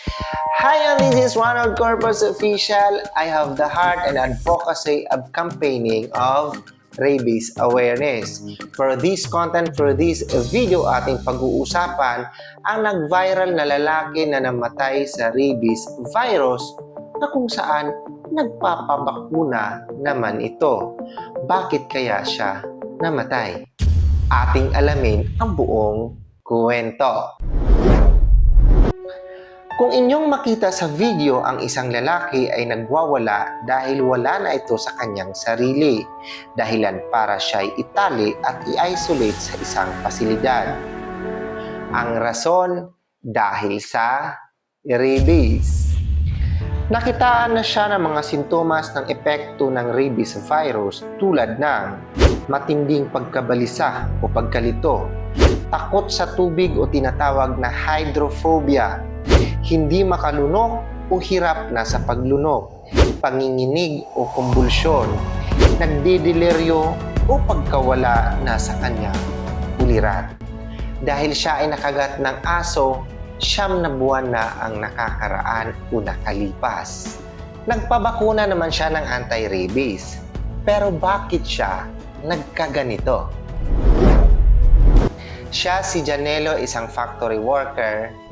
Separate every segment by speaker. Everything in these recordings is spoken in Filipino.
Speaker 1: Hi, this is Ronald Corpus Official. I have the heart and advocacy of campaigning of rabies awareness. For this content, for this video, ating pag-uusapan ang nag-viral na lalaki na namatay sa rabies virus na kung saan nagpapabakuna naman ito. Bakit kaya siya namatay? Ating alamin ang buong kwento. Kung inyong makita sa video, ang isang lalaki ay nagwawala dahil wala na ito sa kanyang sarili. Dahilan para siya'y itali at i-isolate sa isang pasilidad. Ang rason, dahil sa rabies. Nakitaan na siya ng mga sintomas ng epekto ng rabies virus tulad ng matinding pagkabalisa o pagkalito, takot sa tubig o tinatawag na hydrophobia, hindi makalunok o hirap na sa paglunok, panginginig o kumbulsyon, nagdideliryo o pagkawala na sa kanyang ulirat. Dahil siya ay nakagat ng aso, 9 na buwan na ang nakakaraan o nakalipas. Nagpabakuna naman siya ng anti-rabies. Pero bakit siya nagkaganito? Siya si Janelo, isang factory worker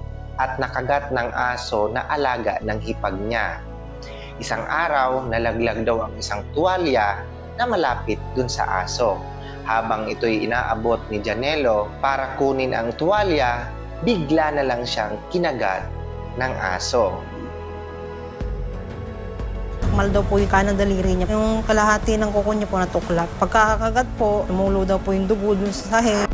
Speaker 1: at nakagat ng aso na alaga ng hipag niya. Isang araw, nalaglag daw ang isang tuwalya na malapit dun sa aso. Habang ito'y inaabot ni Janelo para kunin ang tuwalya, bigla na lang siyang kinagat ng aso.
Speaker 2: Mal daw po yung kanang daliri niya. Yung kalahati ng kuko niya po natuklap. Pagkakagat po, tumulo daw po yung dugo dun sa sahig.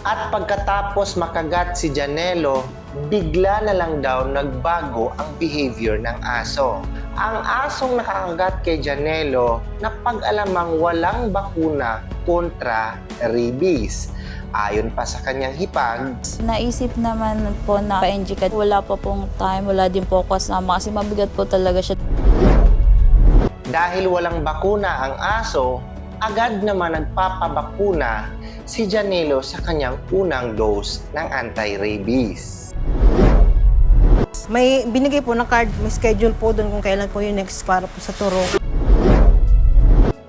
Speaker 1: At pagkatapos makagat si Janelo, bigla na lang daw nagbago ang behavior ng aso. Ang asong nakakagat kay Janelo na pag-alamang walang bakuna kontra rabies. Ayon pa sa kanyang hipag,
Speaker 3: naisip naman po na pa-inject. Wala pa pong time, wala din po ako kasama kasi mabigat po talaga siya.
Speaker 1: Dahil walang bakuna ang aso, agad naman nagpapabakuna si Janelo sa kanyang unang dose ng anti-rabies.
Speaker 2: May binigay po na card, may schedule po doon kung kailan po yung next para po sa turo.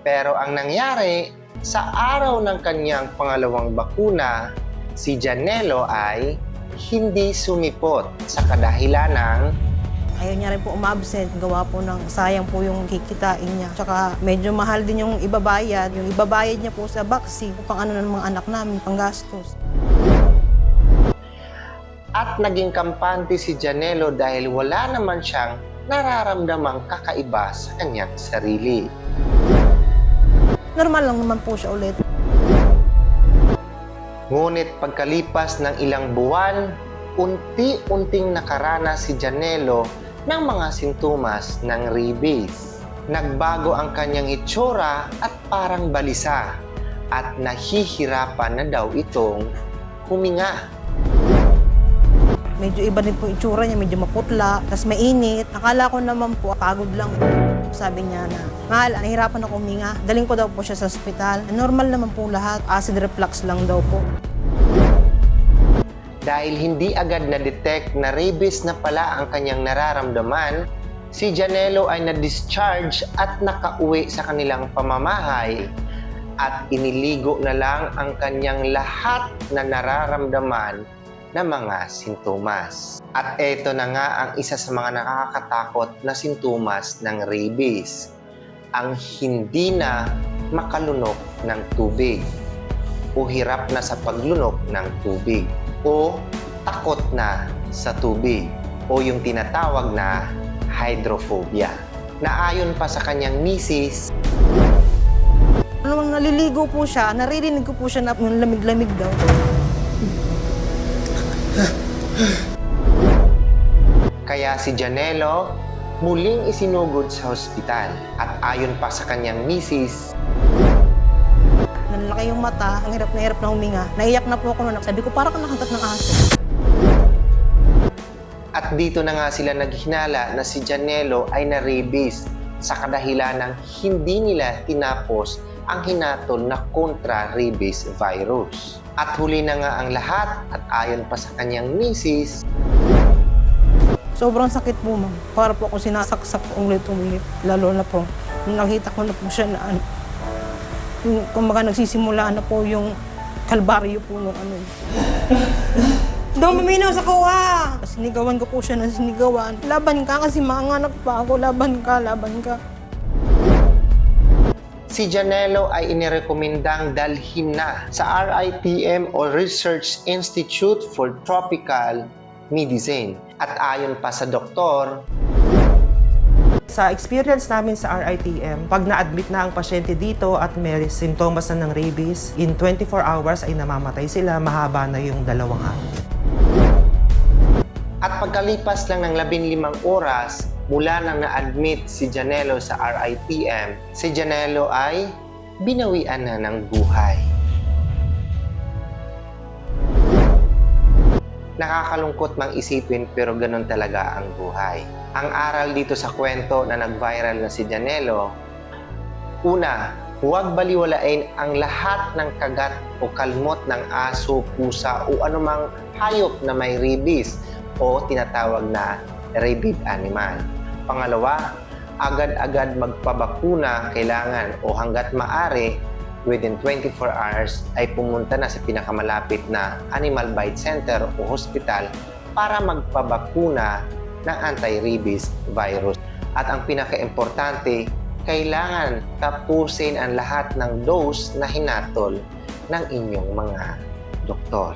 Speaker 1: Pero ang nangyari, sa araw ng kanyang pangalawang bakuna, si Janelo ay hindi sumipot sa kadahilan ng
Speaker 2: Ayaw niya rin po umabsent, gawa po ng sayang po yung kikitain niya. Tsaka medyo mahal din yung ibabayad. Yung ibabayad niya po sa vaccine, pang ano ng mga anak namin, pang gastos.
Speaker 1: At naging kampante si Janelo dahil wala naman siyang nararamdamang kakaiba sa kanyang sarili.
Speaker 2: Normal lang naman po siya ulit.
Speaker 1: Ngunit pagkalipas ng ilang buwan, unti-unting nakaranas si Janelo ng mga sintomas ng rabies. Nagbago ang kanyang itsura at parang balisa at nahihirapan na daw itong huminga.
Speaker 2: Medyo iba din po yung itsura niya, medyo maputla, tapos mainit. Akala ko naman po, pagod lang. Sabi niya na, mahal, nahihirapan ako huminga. Daling ko daw po siya sa ospital. Normal naman po lahat, acid reflux lang daw po.
Speaker 1: Dahil hindi agad na-detect na rabies na pala ang kanyang nararamdaman, si Janelo ay na-discharge at nakauwi sa kanilang pamamahay at iniligo na lang ang kanyang lahat na nararamdaman na mga sintomas. At ito na nga ang isa sa mga nakakatakot na sintomas ng rabies, ang hindi na makalunok ng tubig o hirap na sa paglunok ng tubig, o takot na sa tubig, o yung tinatawag na hydrophobia. Na ayon pa sa kanyang misis,
Speaker 2: Nung naliligo po siya, naririnig ko po siya na lamig-lamig daw.
Speaker 1: kaya si Janelo muling isinugod sa ospital. At ayon pa sa kanyang misis,
Speaker 2: Nanlaki yung mata, ang hirap na huminga. Naiyak na po ako noon. Sabi ko, parang nakagat ng aso.
Speaker 1: at dito na nga sila naghinala na si Janelo ay na-rabies sa kadahilan ng hindi nila tinapos ang hinatol na kontra-rabies virus. At huli na nga ang lahat at ayon pa sa kanyang misis,
Speaker 2: Sobrang sakit po, ma'am. Para po ako sinasaksak ulit-ulit. Lalo na po, nung nakita ko na po siya na ano, yung, kumbaga nagsisimula na po yung kalbaryo po nung ano. Dumaminaw sa kuha! Sinigawan ko po siya ng sinigawan. Laban ka kasi mga anak pa ako. Laban ka, laban ka.
Speaker 1: Si Janelo ay inirekomendang dalhin na sa RITM o Research Institute for Tropical Medicine. At ayon pa sa doktor,
Speaker 4: sa experience namin sa RITM, pag na-admit na ang pasyente dito at may simptomas na ng rabies, in 24 hours ay namamatay sila, mahaba na yung 2 araw.
Speaker 1: at pagkalipas lang ng 15 oras mula nang na-admit si Janelo sa RITM, si Janelo ay binawian na ng buhay. Nakakalungkot mang isipin pero ganun talaga ang buhay. Ang aral dito sa kwento na nag-viral na si Janelo, una, huwag baliwalain ang lahat ng kagat o kalmot ng aso, pusa o anumang hayop na may rabies o tinatawag na rabid animal. Pangalawa, agad-agad magpabakuna kailangan o hanggat maaari within 24 hours ay pumunta na sa pinakamalapit na Animal Bite Center o hospital para magpabakuna ng anti-rabies virus. At ang pinaka-importante, kailangan tapusin ang lahat ng dose na hinatol ng inyong mga doktor.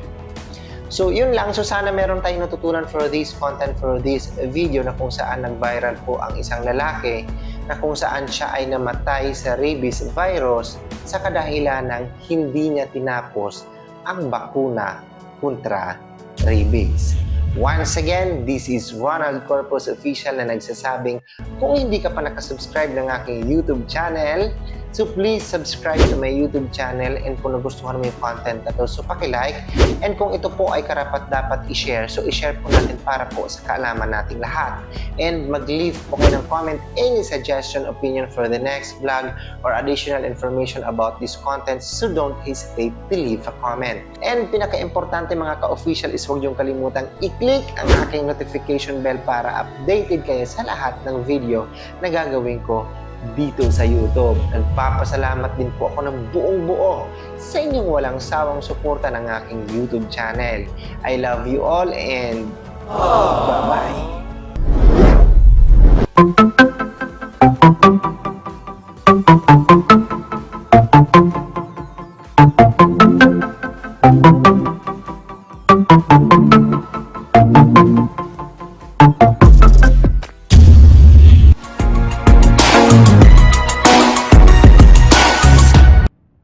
Speaker 1: So, yun lang. So, sana meron tayong natutunan for this content, for this video na kung saan nag-viral po ang isang lalaki na kung saan siya ay namatay sa rabies virus sa kadahilan ng hindi niya tinapos ang bakuna kontra rabies. Once again, this is Ronald Corpus Official na nagsasabing kung hindi ka pa nakasubscribe ng aking YouTube channel, so please subscribe to my YouTube channel, and kung nagustuhan mo yung content na to, so paki-like, and kung ito po ay karapat dapat i-share, so i-share po natin para po sa kaalaman nating lahat. And mag-leave po kayo ng comment, any suggestion, opinion for the next vlog or additional information about this content, so don't hesitate to leave a comment. And pinaka-importante mga ka-official is huwag yung kalimutang i-click ang aking notification bell para updated kayo sa lahat ng video na gagawin ko dito sa YouTube. Nagpapasalamat din po ako ng buong buo sa inyong walang sawang suporta ng aking YouTube channel. I love you all and